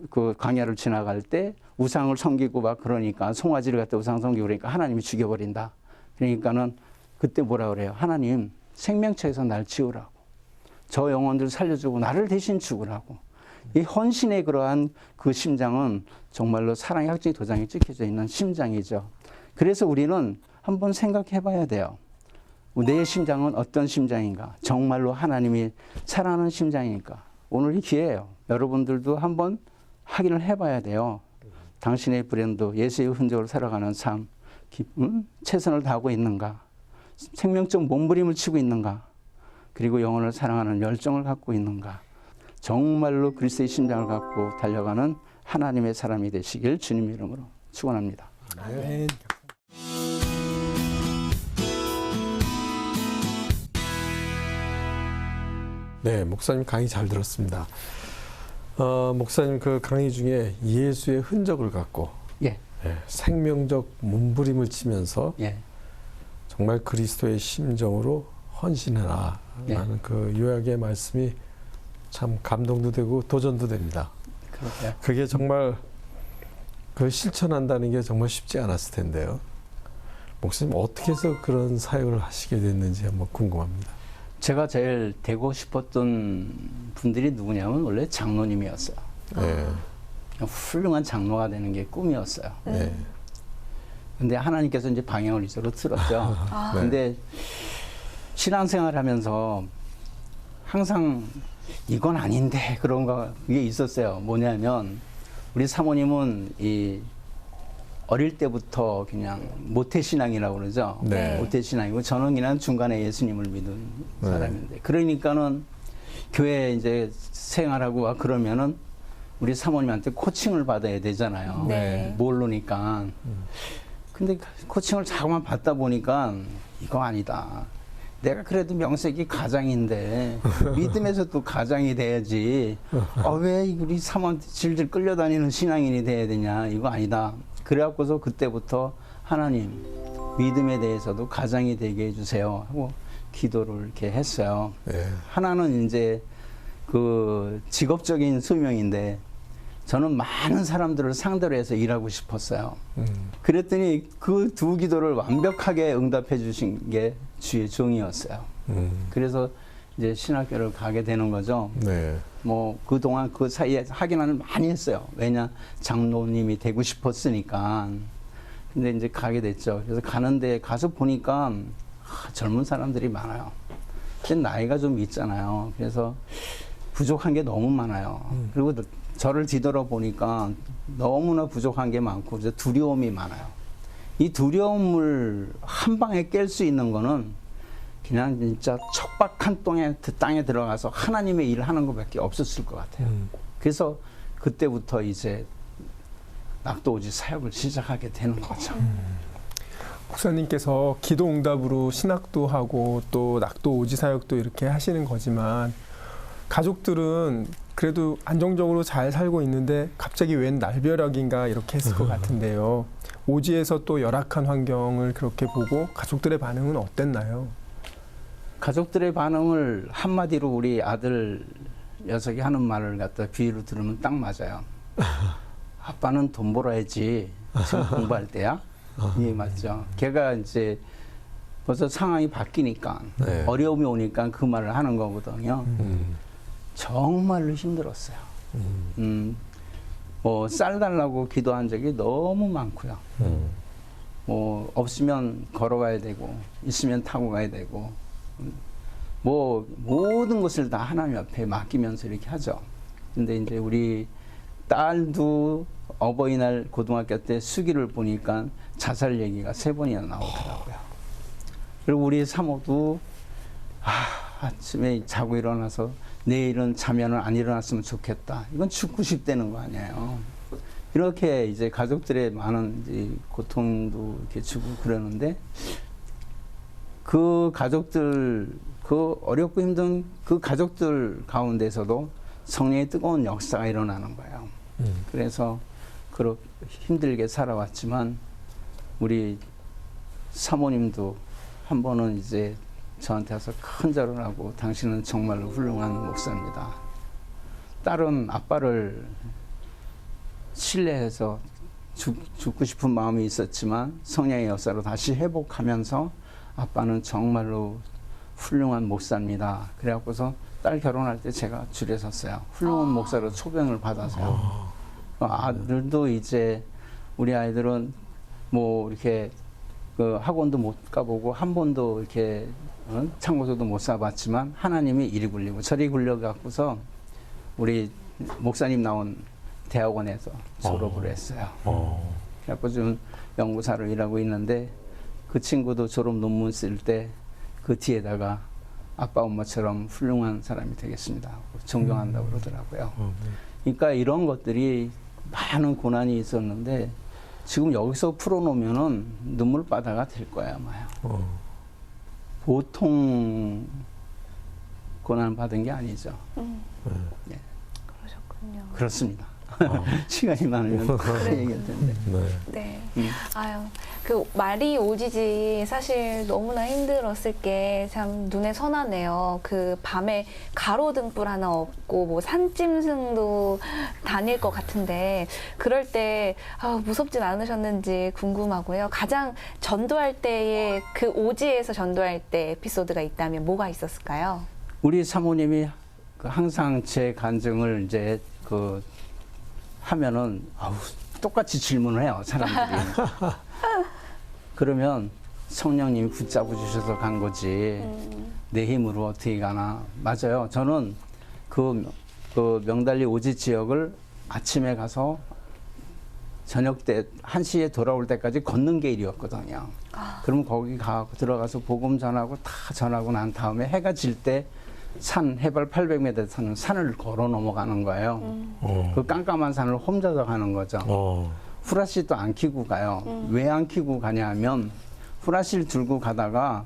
[SPEAKER 4] 그 광야를 지나갈 때 우상을 섬기고 막 그러니까 송아지를 갖다 우상 섬기고 그러니까 하나님이 죽여버린다. 그러니까는 그때 뭐라 그래요? 하나님 생명체에서 날 지우라고. 저 영혼들 살려주고 나를 대신 죽으라고. 이 헌신의 그러한 그 심장은 정말로 사랑의 확증의 도장이 찍혀져 있는 심장이죠. 그래서 우리는 한번 생각해 봐야 돼요. 내 심장은 어떤 심장인가? 정말로 하나님이 사랑하는 심장이니까. 오늘 이 기회예요. 여러분들도 한번 확인을 해 봐야 돼요. 당신의 브랜드, 예수의 흔적으로 살아가는 삶, 최선을 다하고 있는가? 생명적 몸부림을 치고 있는가? 그리고 영혼을 사랑하는 열정을 갖고 있는가? 정말로 그리스도의 심장을 갖고 달려가는 하나님의 사람이 되시길 주님의 이름으로 축원합니다.
[SPEAKER 3] 아멘.
[SPEAKER 2] 네, 목사님 강의 잘 들었습니다. 목사님 그 강의 중에 예수의 흔적을 갖고
[SPEAKER 4] 예,
[SPEAKER 2] 생명적 몸부림을 치면서
[SPEAKER 4] 예,
[SPEAKER 2] 정말 그리스도의 심정으로 헌신해라 라는 그 요약의 말씀이 참 감동도 되고 도전도 됩니다.
[SPEAKER 4] 그렇죠.
[SPEAKER 2] 그게 정말 그 실천한다는 게 정말 쉽지 않았을 텐데요. 목사님 어떻게 해서 그런 사역을 하시게 됐는지 한번 궁금합니다.
[SPEAKER 4] 제가 제일 되고 싶었던 분들이 누구냐면 원래 장로님이었어요.
[SPEAKER 2] 네.
[SPEAKER 4] 훌륭한 장로가 되는 게 꿈이었어요.
[SPEAKER 2] 네.
[SPEAKER 4] 근데 하나님께서 이제 방향을 이쪽으로 틀었죠.
[SPEAKER 2] 네.
[SPEAKER 4] 근데 신앙생활 하면서 항상 이건 아닌데 그런 거 그게 있었어요. 뭐냐면 우리 사모님은 이 어릴 때부터 그냥 모태신앙이라고 그러죠.
[SPEAKER 2] 네.
[SPEAKER 4] 모태신앙이고 저는 그냥 중간에 예수님을 믿은
[SPEAKER 2] 네.
[SPEAKER 4] 사람인데 그러니까는 교회 이제 생활하고 그러면은 우리 사모님한테 코칭을 받아야 되잖아요.
[SPEAKER 1] 네.
[SPEAKER 4] 모르니까. 근데 코칭을 자꾸만 받다 보니까 이거 아니다. 내가 그래도 명색이 가장인데 믿음에서 또 가장이 돼야지. 왜 우리 사모한테 질질 끌려다니는 신앙인이 돼야 되냐. 이거 아니다. 그래갖고서 그때부터 하나님 믿음에 대해서도 가장이 되게 해주세요 하고 기도를 이렇게 했어요.
[SPEAKER 2] 네.
[SPEAKER 4] 하나는 이제 그 직업적인 소명인데 저는 많은 사람들을 상대로 해서 일하고 싶었어요. 그랬더니 그 두 기도를 완벽하게 응답해 주신 게 주의 종이었어요. 그래서 이제 신학교를 가게 되는 거죠.
[SPEAKER 2] 네.
[SPEAKER 4] 뭐 그동안 그 사이에 확인을 많이 했어요. 왜냐 장로님이 되고 싶었으니까. 근데 이제 가게 됐죠. 그래서 가는데 가서 보니까 젊은 사람들이 많아요. 근데 나이가 좀 있잖아요. 그래서 부족한 게 너무 많아요. 그리고 저를 뒤돌아보니까 너무나 부족한 게 많고 이제 두려움이 많아요. 이 두려움을 한 방에 깰 수 있는 거는 그냥 진짜 척박한 땅에 들어가서 하나님의 일을 하는 것밖에 없었을 것 같아요. 그래서 그때부터 이제 낙도오지 사역을 시작하게 되는 거죠.
[SPEAKER 3] 목사님께서 기도 응답으로 신학도 하고 또 낙도 오지 사역도 이렇게 하시는 거지만 가족들은 그래도 안정적으로 잘 살고 있는데 갑자기 웬 날벼락인가 이렇게 했을 것 같은데요. 오지에서 또 열악한 환경을 그렇게 보고 가족들의 반응은 어땠나요?
[SPEAKER 4] 가족들의 반응을 한마디로 우리 아들 녀석이 하는 말을 갖다 비유로 들으면 딱 맞아요. 아빠는 돈 벌어야지 지금 공부할 때야? 예, 맞죠. 걔가 이제 벌써 상황이 바뀌니까
[SPEAKER 2] 네.
[SPEAKER 4] 어려움이 오니까 그 말을 하는 거거든요. 정말로 힘들었어요. 뭐 쌀 달라고 기도한 적이 너무 많고요. 뭐 없으면 걸어가야 되고 있으면 타고 가야 되고 뭐 모든 것을 다 하나님 앞에 맡기면서 이렇게 하죠. 근데 이제 우리 딸도 어버이날 고등학교 때 수기를 보니까 자살 얘기가 3번이나 나오더라고요. 그리고 우리 사모도 아침에 자고 일어나서 내일은 자면은 안 일어났으면 좋겠다. 이건 죽고 싶다는 거 아니에요. 이렇게 이제 가족들의 많은 이제 고통도 이렇게 주고 그러는데 그 가족들, 그 어렵고 힘든 그 가족들 가운데서도 성령의 뜨거운 역사가 일어나는 거예요. 그래서 그렇게 힘들게 살아왔지만 우리 사모님도 한 번은 이제 저한테 와서 큰 절을 하고 당신은 정말로 훌륭한 목사입니다. 딸은 아빠를 신뢰해서 죽고 싶은 마음이 있었지만 성령의 역사로 다시 회복하면서 아빠는 정말로 훌륭한 목사입니다. 그래갖고서 딸 결혼할 때 제가 줄에 섰어요. 훌륭한 목사로 초병을 받아서요. 아들도 이제 우리 아이들은 뭐 이렇게 그 학원도 못 가보고 한 번도 이렇게 참고서도 못 사봤지만 하나님이 이리 굴리고 저리 굴려갖고서 우리 목사님 나온 대학원에서 졸업을 했어요. 그래갖고 지금 연구사로 일하고 있는데 그 친구도 졸업 논문 쓸 때 그 뒤에다가 아빠 엄마처럼 훌륭한 사람이 되겠습니다. 존경한다고 그러더라고요. 그러니까 이런 것들이 많은 고난이 있었는데 지금 여기서 풀어놓으면은 눈물바다가 될 거야 아마요. 보통 고난 받은 게 아니죠. 네.
[SPEAKER 1] 그러셨군요.
[SPEAKER 4] 그렇습니다. 시간이 많으면 큰 얘기할 텐데.
[SPEAKER 1] 네. 아유, 그 말이 오지지 사실 너무나 힘들었을 게 참 눈에 선하네요. 그 밤에 가로등불 하나 없고 뭐 산짐승도 다닐 것 같은데 그럴 때 무섭진 않으셨는지 궁금하고요. 가장 전도할 때의 그 오지에서 전도할 때 에피소드가 있다면 뭐가 있었을까요?
[SPEAKER 4] 우리 사모님이 항상 제 간증을 이제 그 하면은 똑같이 질문을 해요 사람들이. 그러면 성령님이 붙잡아 주셔서 간 거지 내 힘으로 어떻게 가나. 맞아요. 저는 그 명달리 오지 지역을 아침에 가서 저녁 때 1시에 돌아올 때까지 걷는 게 일이었거든요. 그럼 거기 들어가서 복음 전하고 다 전하고 난 다음에 해가 질 때 해발 800m 사는 산을 걸어 넘어가는 거예요. 그 깜깜한 산을 혼자서 가는 거죠. 후라시도 안 켜고 가요. 왜 안 켜고 가냐 하면 후라시를 들고 가다가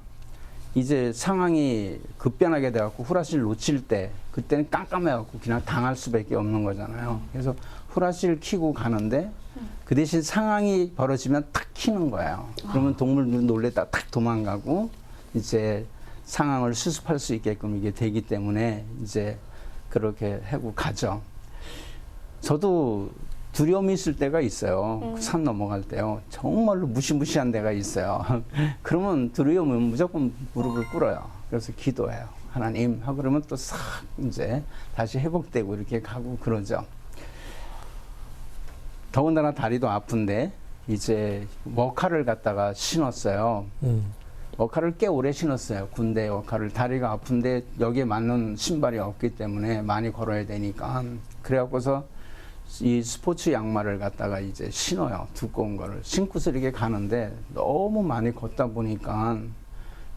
[SPEAKER 4] 이제 상황이 급변하게 돼갖고 후라시를 놓칠 때 그때는 깜깜해갖고 그냥 당할 수밖에 없는 거잖아요. 그래서 후라시를 켜고 가는데 그 대신 상황이 벌어지면 탁 켜는 거예요. 그러면 동물들 놀랬다 탁 도망가고 이제 상황을 수습할 수 있게끔 이게 되기 때문에 이제 그렇게 하고 가죠. 저도 두려움이 있을 때가 있어요. 산 넘어갈 때요. 정말로 무시무시한 데가 있어요. 그러면 두려움은 무조건 무릎을 꿇어요. 그래서 기도해요. 하나님 하고 그러면 또 싹 이제 다시 회복되고 이렇게 가고 그러죠. 더군다나 다리도 아픈데 이제 워카를 갖다가 신었어요. 워카를 꽤 오래 신었어요. 군대 워카를. 다리가 아픈데 여기에 맞는 신발이 없기 때문에 많이 걸어야 되니까. 그래갖고서 이 스포츠 양말을 갖다가 이제 신어요. 두꺼운 거를. 신고서 이렇게 가는데 너무 많이 걷다 보니까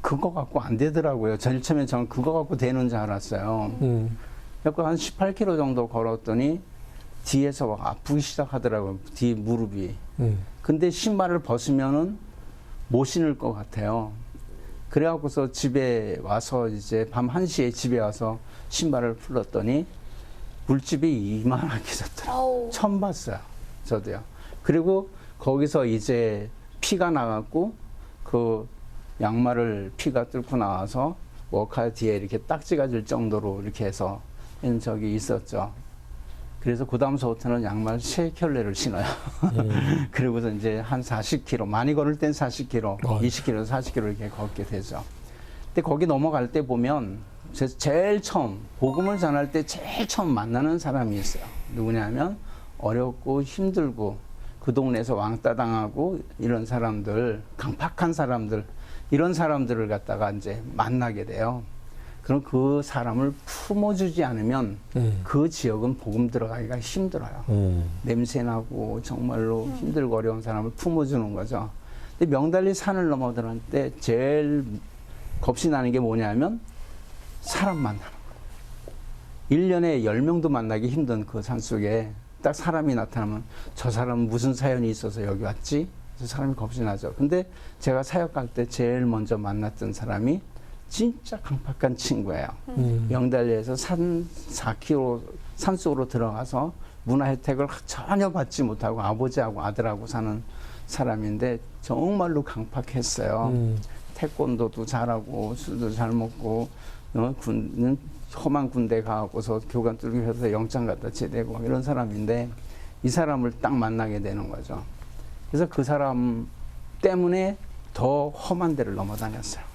[SPEAKER 4] 그거 갖고 안 되더라고요. 제일 처음에 저는 그거 갖고 되는 줄 알았어요. 그래서 한 18km 정도 걸었더니 뒤에서 막 아프기 시작하더라고요. 뒤 무릎이. 근데 신발을 벗으면은 못 신을 것 같아요. 그래갖고서 집에 와서 이제 밤 1시에 집에 와서 신발을 풀었더니 물집이 이만하게 졌더라고요. 처음 봤어요. 저도요. 그리고 거기서 이제 피가 나갔고 그 양말을 피가 뚫고 나와서 워카 뒤에 이렇게 딱지가 질 정도로 이렇게 해서 한 적이 있었죠. 그래서 그 다음서부터는 양말 3켤레를 신어요. 그리고서 이제 한 40km, 많이 걸을 땐 40km, 20km, 40km 이렇게 걷게 되죠. 근데 거기 넘어갈 때 보면 제일 처음, 복음을 전할 때 제일 처음 만나는 사람이 있어요. 누구냐면 어렵고 힘들고 그 동네에서 왕따 당하고 이런 사람들, 강팍한 사람들, 이런 사람들을 갖다가 이제 만나게 돼요. 그럼 그 사람을 품어주지 않으면 그 지역은 복음 들어가기가 힘들어요. 냄새나고 정말로 힘들고 어려운 사람을 품어주는 거죠. 근데 명달리 산을 넘어들 때 제일 겁이 나는 게 뭐냐면 사람 만나는 거예요. 1년에 10명도 만나기 힘든 그 산속에 딱 사람이 나타나면 저 사람은 무슨 사연이 있어서 여기 왔지? 그래서 사람이 겁이 나죠. 근데 제가 사역 갈 때 제일 먼저 만났던 사람이 진짜 강팍한 친구예요. 명달리에서 산 4km 산속으로 들어가서 문화 혜택을 전혀 받지 못하고 아버지하고 아들하고 사는 사람인데 정말로 강팍했어요. 태권도도 잘하고 술도 잘 먹고 험한 군대 가고서 교관 뚫기 해서 영장 갖다 제대고 이런 사람인데 이 사람을 딱 만나게 되는 거죠. 그래서 그 사람 때문에 더 험한 데를 넘어다녔어요.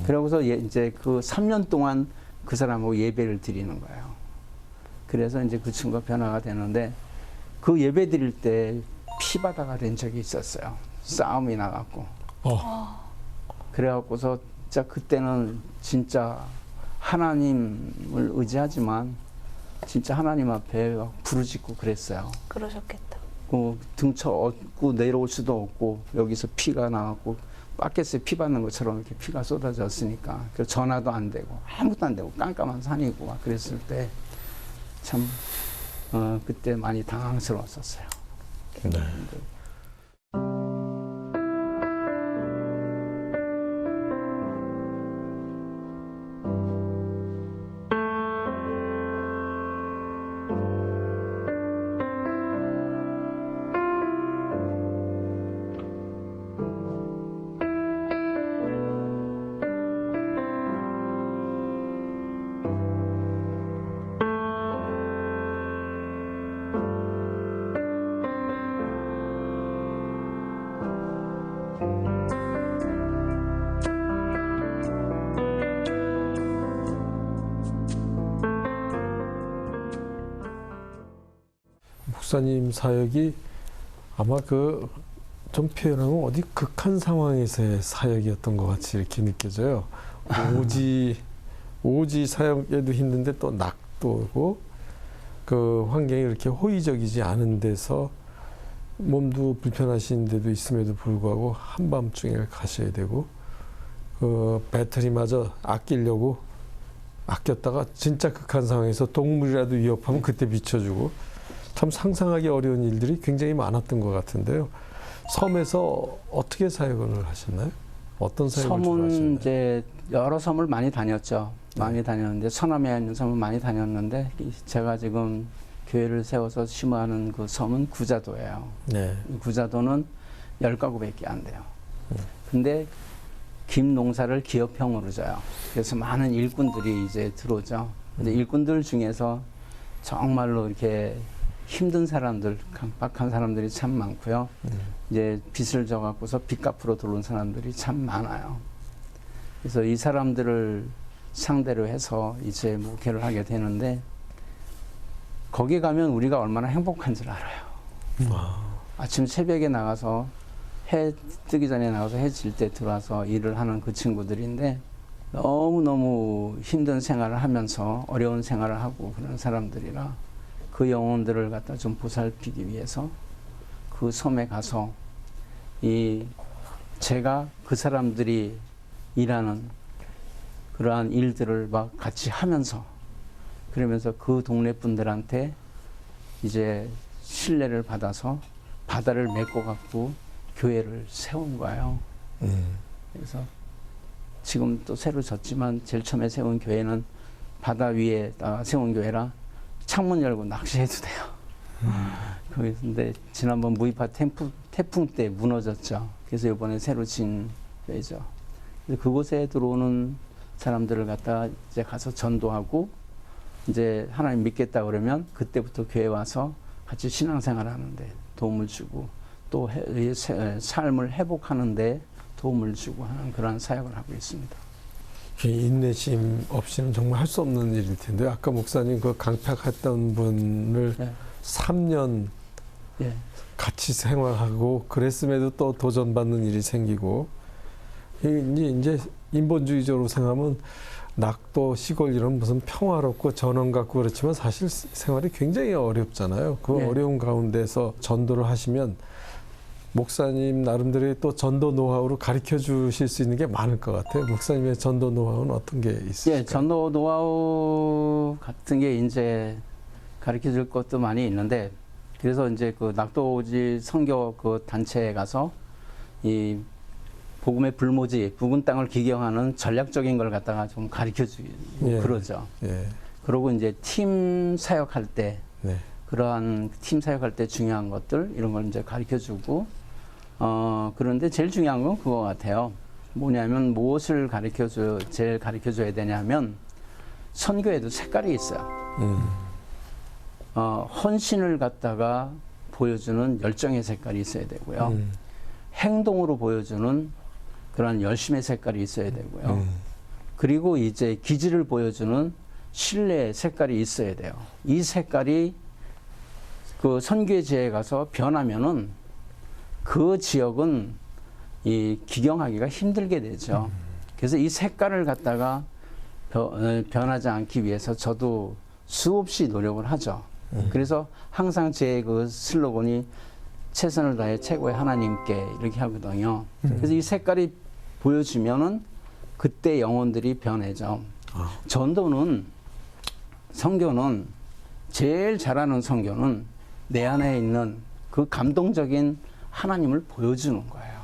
[SPEAKER 4] 그러고서 이제 그 3년 동안 그 사람하고 예배를 드리는 거예요. 그래서 이제 그 친구가 변화가 되는데 그 예배 드릴 때 피바다가 된 적이 있었어요. 싸움이 나갖고. 그래갖고서 진짜 그때는 진짜 하나님을 의지하지만 진짜 하나님 앞에 부르짖고 그랬어요.
[SPEAKER 1] 그러셨겠다.
[SPEAKER 4] 등쳐 얻고 내려올 수도 없고 여기서 피가 나갖고 바켓에 피 받는 것처럼 이렇게 피가 쏟아졌으니까 그래서 전화도 안 되고 아무것도 안 되고 깜깜한 산이고 막 그랬을 때 참 그때 많이 당황스러웠었어요.
[SPEAKER 2] 네. 목사님 사역이 아마 그 좀 표현하면 어디 극한 상황에서의 사역이었던 것 같이 이렇게 느껴져요. 오지 사역에도 힘든데 또 낙도고 그 환경이 이렇게 호의적이지 않은 데서 몸도 불편하신 데도 있음에도 불구하고 한밤중에 가셔야 되고 그 배터리마저 아끼려고 아꼈다가 진짜 극한 상황에서 동물이라도 위협하면 그때 비춰주고 참 상상하기 어려운 일들이 굉장히 많았던 것 같은데요. 섬에서 어떻게 사역을 하셨나요? 어떤 사역을 주로
[SPEAKER 4] 섬은
[SPEAKER 2] 하셨나요?
[SPEAKER 4] 이제 여러 섬을 많이 다녔죠. 많이 다녔는데 서남에 있는 섬을 많이 다녔는데 제가 지금 교회를 세워서 심호하는 그 섬은 구자도예요.
[SPEAKER 2] 네.
[SPEAKER 4] 구자도는 10가구밖에 안 돼요. 근데 김 농사를 기업형으로 져요. 그래서 많은 일꾼들이 이제 들어오죠. 근데 일꾼들 중에서 정말로 이렇게 힘든 사람들, 강박한 사람들이 참 많고요. 이제 빚을 져갖고서 빚 갚으러 들어온 사람들이 참 많아요. 그래서 이 사람들을 상대로 해서 이제 목회를 하게 되는데 거기 가면 우리가 얼마나 행복한 줄 알아요. 아침 새벽에 나가서 해 뜨기 전에 나가서 해 질 때 들어와서 일을 하는 그 친구들인데 너무너무 힘든 생활을 하면서 어려운 생활을 하고 그런 사람들이라 그 영혼들을 갖다 좀 보살피기 위해서 그 섬에 가서 제가 그 사람들이 일하는 그러한 일들을 막 같이 하면서 그러면서 그 동네 분들한테 이제 신뢰를 받아서 바다를 메꿔 갖고 교회를 세운 거예요. 그래서 지금 또 새로 졌지만 제일 처음에 세운 교회는 바다 위에 세운 교회라 창문 열고 낚시해도 돼요. 근데 지난번 무이파 태풍 때 무너졌죠. 그래서 이번에 새로 진 교회죠. 그래서 그곳에 들어오는 사람들을 갖다가 이제 가서 전도하고 이제 하나님 믿겠다 그러면 그때부터 교회 와서 같이 신앙생활 하는데 도움을 주고 또 삶을 회복하는데 도움을 주고 하는 그런 사역을 하고 있습니다.
[SPEAKER 2] 인내심 없이는 정말 할 수 없는 일일 텐데 아까 목사님 그 강팍했던 분을
[SPEAKER 4] 네.
[SPEAKER 2] 3년
[SPEAKER 4] 예.
[SPEAKER 2] 같이 생활하고 그랬음에도 또 도전받는 일이 생기고 이제 인본주의적으로 생각하면 낙도 시골 이런 무슨 평화롭고 전원 같고 그렇지만 사실 생활이 굉장히 어렵잖아요. 그
[SPEAKER 4] 네.
[SPEAKER 2] 어려운 가운데서 전도를 하시면 목사님 나름대로의 또 전도 노하우로 가르쳐 주실 수 있는 게 많을 것 같아요. 목사님의 전도 노하우는 어떤 게 있으실까요?
[SPEAKER 4] 예, 전도 노하우 같은 게 이제 가르쳐 줄 것도 많이 있는데, 그래서 이제 그 낙도오지 선교 그 단체에 가서 이 복음의 불모지, 붉은 땅을 기경하는 전략적인 걸 갖다가 좀 가르쳐 주고
[SPEAKER 2] 예.
[SPEAKER 4] 그러죠.
[SPEAKER 2] 예.
[SPEAKER 4] 그리고 이제 팀 사역할 때,
[SPEAKER 2] 네.
[SPEAKER 4] 그러한 팀 사역할 때 중요한 것들, 이런 걸 이제 가르쳐 주고, 그런데 제일 중요한 건 그거 같아요. 뭐냐면 무엇을 제일 가르쳐 줘야 되냐면, 선교에도 색깔이 있어요. 헌신을 갖다가 보여주는 열정의 색깔이 있어야 되고요. 행동으로 보여주는 그런 열심의 색깔이 있어야 되고요. 그리고 이제 기질을 보여주는 신뢰의 색깔이 있어야 돼요. 이 색깔이 그 선교의 지역에 가서 변하면은 그 지역은 이 기경하기가 힘들게 되죠. 그래서 이 색깔을 갖다가 변하지 않기 위해서 저도 수없이 노력을 하죠. 그래서 항상 제 그 슬로건이 최선을 다해 최고의 하나님께 이렇게 하거든요. 그래서 이 색깔이 보여지면은 그때 영혼들이 변해져. 전도는, 선교는, 제일 잘하는 선교는 내 안에 있는 그 감동적인 하나님을 보여주는 거예요.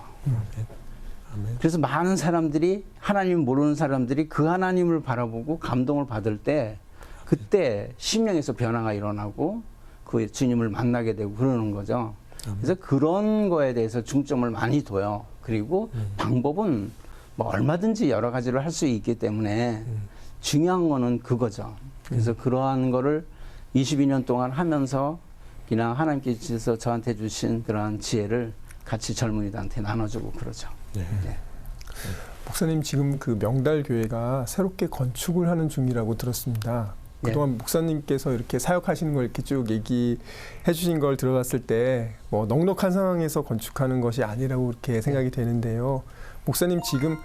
[SPEAKER 4] 그래서 많은 사람들이, 하나님 모르는 사람들이 그 하나님을 바라보고 감동을 받을 때, 그때 심령에서 변화가 일어나고 그 주님을 만나게 되고 그러는 거죠. 그래서 그런 거에 대해서 중점을 많이 둬요. 그리고 방법은 뭐 얼마든지 여러 가지를 할 수 있기 때문에 중요한 거는 그거죠. 그래서 그러한 거를 22년 동안 하면서 그냥 하나님께서 저한테 주신 그러한 지혜를 같이 젊은이들한테 나눠주고 그러죠.
[SPEAKER 2] 네.
[SPEAKER 4] 네.
[SPEAKER 3] 목사님 지금 그 명달 교회가 새롭게 건축을 하는 중이라고 들었습니다. 그동안 목사님께서 이렇게 사역하시는 걸 이렇게 쭉 얘기해 주신 걸 들어봤을 때 뭐 넉넉한 상황에서 건축하는 것이 아니라고 그렇게 생각이 되는데요. 목사님 지금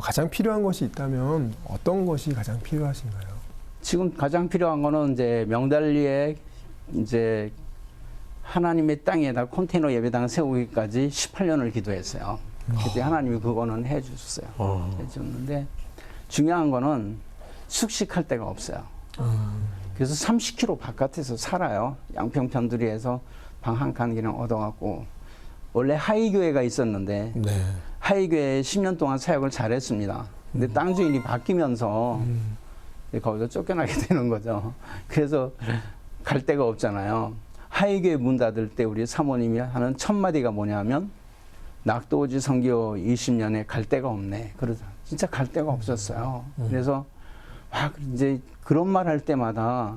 [SPEAKER 3] 가장 필요한 것이 있다면 어떤 것이 가장 필요하신가요?
[SPEAKER 4] 지금 가장 필요한 거는 이제 명달리에 이제 하나님의 땅에다 컨테이너 예배당 세우기까지 18년을 기도했어요. 그때 하나님이 그거는 해주셨어요. 해줬는데 중요한 거는 숙식할 데가 없어요. 그래서 30km 바깥에서 살아요. 양평편두리에서 방 한 칸 그냥 얻어갖고. 원래 하이교회가 있었는데
[SPEAKER 2] 네.
[SPEAKER 4] 하이교회 10년 동안 사역을 잘했습니다. 근데 땅 주인이 바뀌면서 거기서 쫓겨나게 되는 거죠. 그래서 갈 데가 없잖아요. 하이교회 문 닫을 때 우리 사모님이 하는 첫 마디가 뭐냐면 낙도오지 선교 20년에 갈 데가 없네. 그러죠. 진짜 갈 데가 없었어요. 그래서 막 이제 그런 말 할 때마다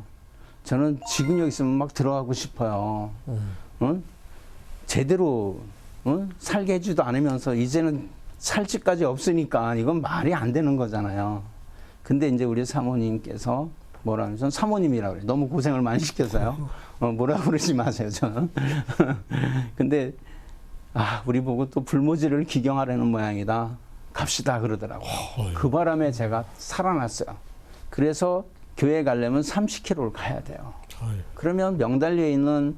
[SPEAKER 4] 저는 지금 여기 있으면 막 들어가고 싶어요. 응? 제대로 살게 해주지도 않으면서 이제는 살 집까지 없으니까 이건 말이 안 되는 거잖아요. 근데 이제 우리 사모님께서 뭐라 하면 전 사모님이라고 그래요. 너무 고생을 많이 시켜서요. 뭐라고 그러지 마세요, 저는. 근데 우리 보고 또 불모지를 기경하려는 모양이다. 갑시다 그러더라고요. 그 바람에 제가 살아났어요. 그래서 교회 가려면 30km를 가야 돼요. 그러면 명달리에 있는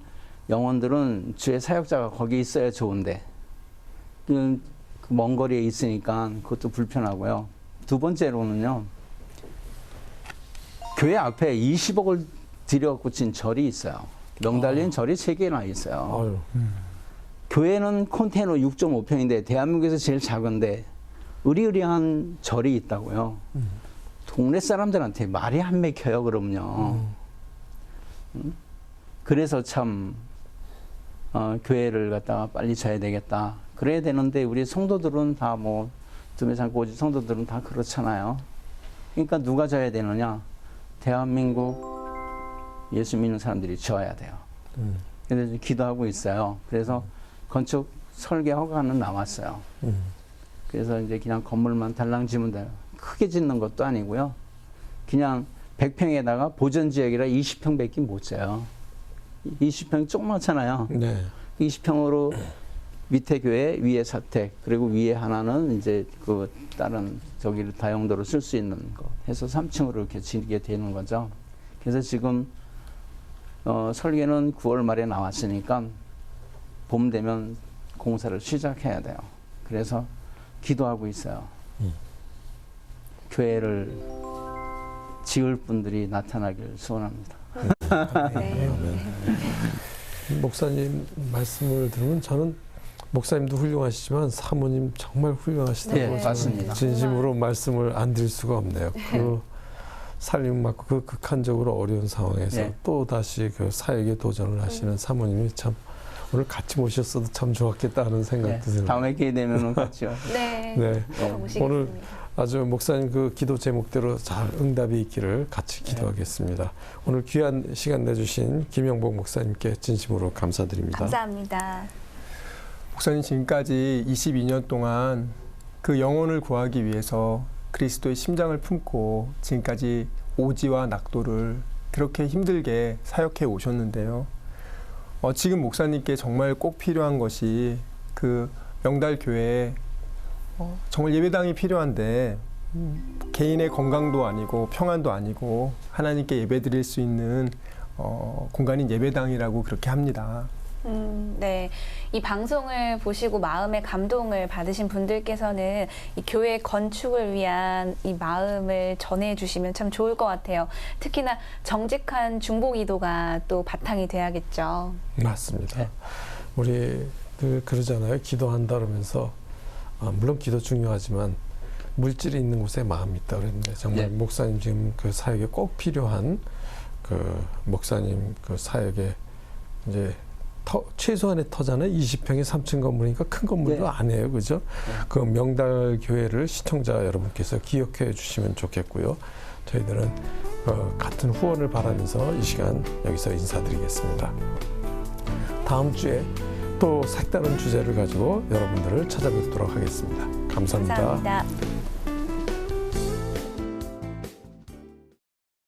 [SPEAKER 4] 영혼들은 주의 사역자가 거기 있어야 좋은데 그 먼 거리에 있으니까 그것도 불편하고요. 두 번째로는요. 교회 앞에 20억을 들여갖고 진 절이 있어요. 명달리엔 절이 3개나 있어요. 교회는 컨테이너 6.5평인데 대한민국에서 제일 작은데 으리으리한 절이 있다고요. 동네 사람들한테 말이 안 맥혀요, 그럼요. 그래서 참 교회를 갖다가 빨리 져야 되겠다. 그래야 되는데 우리 성도들은 다 뭐 두메산고지 성도들은 다 그렇잖아요. 그러니까 누가 져야 되느냐? 대한민국 예수 믿는 사람들이 져야 돼요. 그래서 기도하고 있어요. 그래서 건축 설계 허가는 나왔어요. 그래서 이제 그냥 건물만 달랑 지면 돼요. 크게 짓는 것도 아니고요. 그냥 100평에다가 보전지역이라 20평밖에 못 져요. 20평 조그맣잖아요.
[SPEAKER 2] 네.
[SPEAKER 4] 20평으로 밑에 교회, 위에 사택, 그리고 위에 하나는 이제 그 다른 저기를 다용도로 쓸 수 있는 거 해서 3층으로 이렇게 지게 되는 거죠. 그래서 지금 설계는 9월 말에 나왔으니까 봄 되면 공사를 시작해야 돼요. 그래서 기도하고 있어요. 교회를 지을 분들이 나타나길 소원합니다.
[SPEAKER 1] 네.
[SPEAKER 2] 목사님 말씀을 들으면 저는 목사님도 훌륭하시지만 사모님 정말 훌륭하시다고
[SPEAKER 4] 네,
[SPEAKER 2] 저는
[SPEAKER 4] 맞습니다.
[SPEAKER 2] 진심으로 말씀을 안 드릴 수가 없네요. 그 살림 맞고 그 극한적으로 어려운 상황에서
[SPEAKER 4] 네.
[SPEAKER 2] 또 다시 그 사역에 도전을 하시는 사모님이 참 오늘 같이 모셨어도 참 좋았겠다 하는
[SPEAKER 4] 네,
[SPEAKER 2] 생각도 들어요.
[SPEAKER 4] 다음에 기회 되면은 같이요.
[SPEAKER 1] 네.
[SPEAKER 2] 네.
[SPEAKER 1] 오시겠습니다.
[SPEAKER 2] 오늘 아주 목사님 그 기도 제목대로 잘 응답이 있기를 같이 기도하겠습니다. 오늘 귀한 시간 내주신 김영복 목사님께 진심으로 감사드립니다.
[SPEAKER 1] 감사합니다.
[SPEAKER 3] 목사님 지금까지 22년 동안 그 영혼을 구하기 위해서 그리스도의 심장을 품고 지금까지 오지와 낙도를 그렇게 힘들게 사역해 오셨는데요. 지금 목사님께 정말 꼭 필요한 것이 그 명달 교회에 정말 예배당이 필요한데 개인의 건강도 아니고 평안도 아니고 하나님께 예배드릴 수 있는 공간인 예배당이라고 그렇게 합니다.
[SPEAKER 1] 네. 이 방송을 보시고 마음의 감동을 받으신 분들께서는 이 교회 건축을 위한 이 마음을 전해주시면 참 좋을 것 같아요. 특히나 정직한 중보기도가 또 바탕이 돼야겠죠.
[SPEAKER 2] 맞습니다.
[SPEAKER 4] 네.
[SPEAKER 2] 우리 늘 그러잖아요. 기도한다 그러면서 물론 기도 중요하지만 물질이 있는 곳에 마음이 있다 그랬는데 정말
[SPEAKER 4] 네.
[SPEAKER 2] 목사님 지금 그 사역에 꼭 필요한 그 목사님 그 사역에 이제 최소한의 터잖아요. 20평의 3층 건물이니까 큰 건물도
[SPEAKER 4] 네.
[SPEAKER 2] 아니에요. 그죠? 그 명달 교회를 시청자 여러분께서 기억해 주시면 좋겠고요. 저희들은 같은 후원을 바라면서 이 시간 여기서 인사드리겠습니다. 다음 주에 또 색다른 주제를 가지고 여러분들을 찾아뵙도록 하겠습니다. 감사합니다.
[SPEAKER 1] 감사합니다.